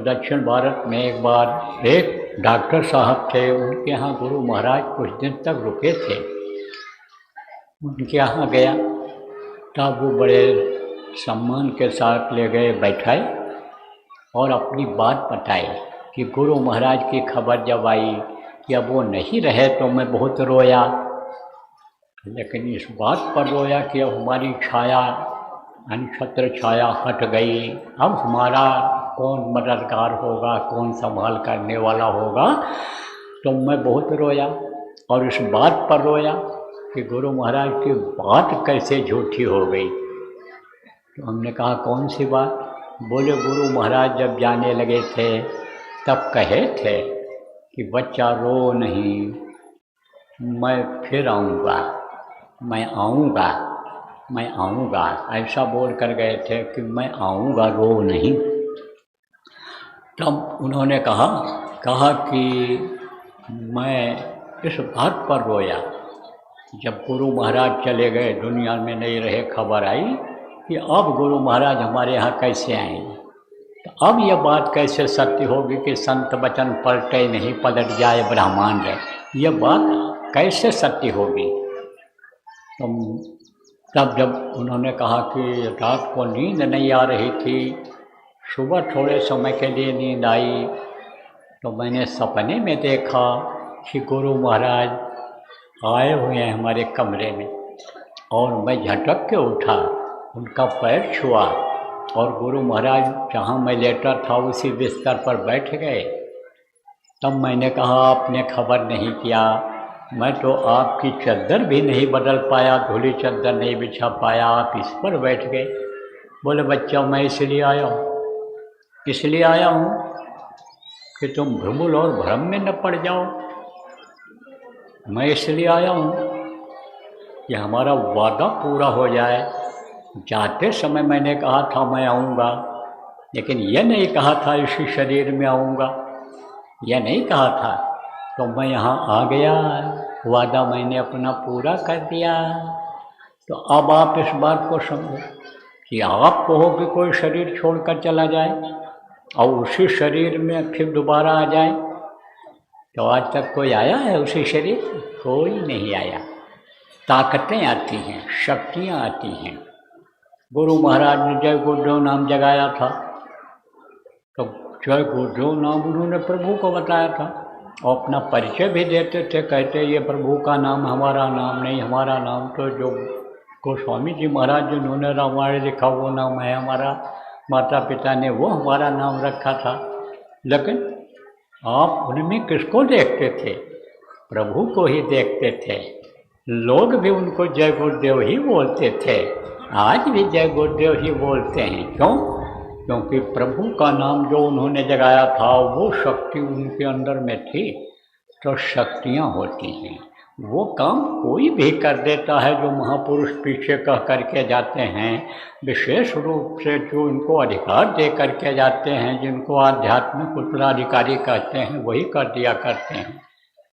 दक्षिण भारत में एक बार एक डॉक्टर साहब थे, उनके यहाँ गुरु महाराज कुछ दिन तक रुके थे। उनके यहाँ गया तब वो बड़े सम्मान के साथ ले गए, बैठाए और अपनी बात बताई कि गुरु महाराज की खबर जब आई कि अब वो नहीं रहे तो मैं बहुत रोया, लेकिन इस बात पर रोया कि अब हमारी छाया, नक्षत्र छाया हट गई, अब हमारा कौन मददगार होगा, कौन संभाल करने वाला होगा। तो मैं बहुत रोया और इस बात पर रोया कि गुरु महाराज की बात कैसे झूठी हो गई। तो हमने कहा कौन सी बात? बोले गुरु महाराज जब जाने लगे थे तब कहे थे कि बच्चा रो नहीं, मैं फिर आऊँगा, मैं आऊँगा, मैं आऊँगा, ऐसा बोल कर गए थे कि मैं आऊँगा, रो नहीं। तब उन्होंने कहा कि मैं इस बात पर रोया जब गुरु महाराज चले गए, दुनिया में नहीं रहे, खबर आई कि अब गुरु महाराज हमारे यहाँ कैसे आएंगे। तो अब यह बात कैसे सत्य होगी कि संत वचन पलटे नहीं, पलट जाए ब्रह्मांड, यह बात कैसे सत्य होगी। तो तब जब उन्होंने कहा कि रात को नींद नहीं आ रही थी, सुबह थोड़े समय के लिए नींद आई, तो मैंने सपने में देखा कि गुरु महाराज आए हुए हैं हमारे कमरे में, और मैं झटक के उठा, उनका पैर छुआ और गुरु महाराज जहाँ मैं लेटा था उसी बिस्तर पर बैठ गए। तब मैंने कहा आपने खबर नहीं किया, मैं तो आपकी चादर भी नहीं बदल पाया, धुली चादर नहीं बिछा पाया, आप इस पर बैठ गए। बोले बच्चा मैं इसलिए आया हूँ कि तुम भ्रमल और भ्रम में न पड़ जाओ। मैं इसलिए आया हूँ कि हमारा वादा पूरा हो जाए। जाते समय मैंने कहा था मैं आऊँगा, लेकिन यह नहीं कहा था इसी शरीर में आऊँगा, यह नहीं कहा था। तो मैं यहाँ आ गया, वादा मैंने अपना पूरा कर दिया। तो अब आप इस बात को समझो कि आप कहो कि कोई शरीर छोड़कर चला जाए और उसी शरीर में फिर दोबारा आ जाए, तो आज तक कोई आया है उसी शरीर? कोई नहीं आया। ताकतें आती हैं, शक्तियाँ आती हैं। गुरु महाराज ने जय गुरुदेव नाम जगाया था, तो जय गुरुदेव नाम उन्होंने प्रभु को बताया था और अपना परिचय भी देते थे, कहते ये प्रभु का नाम, हमारा नाम नहीं। हमारा नाम तो जो गोस्वामी जी महाराज जिन्होंने रामायण लिखा वो नाम है हमारा, माता पिता ने वो हमारा नाम रखा था। लेकिन आप उनमें किसको देखते थे? प्रभु को ही देखते थे। लोग भी उनको जय गुरुदेव ही बोलते थे, आज भी जय गुरुदेव ही बोलते हैं। क्यों? क्योंकि प्रभु का नाम जो उन्होंने जगाया था वो शक्ति उनके अंदर में थी। तो शक्तियाँ होती हैं, वो काम कोई भी कर देता है जो महापुरुष पीछे कह करके जाते हैं, विशेष रूप से जो इनको अधिकार दे करके जाते हैं, जिनको आध्यात्मिक उत्तराधिकारी कहते हैं, वही कर दिया करते हैं।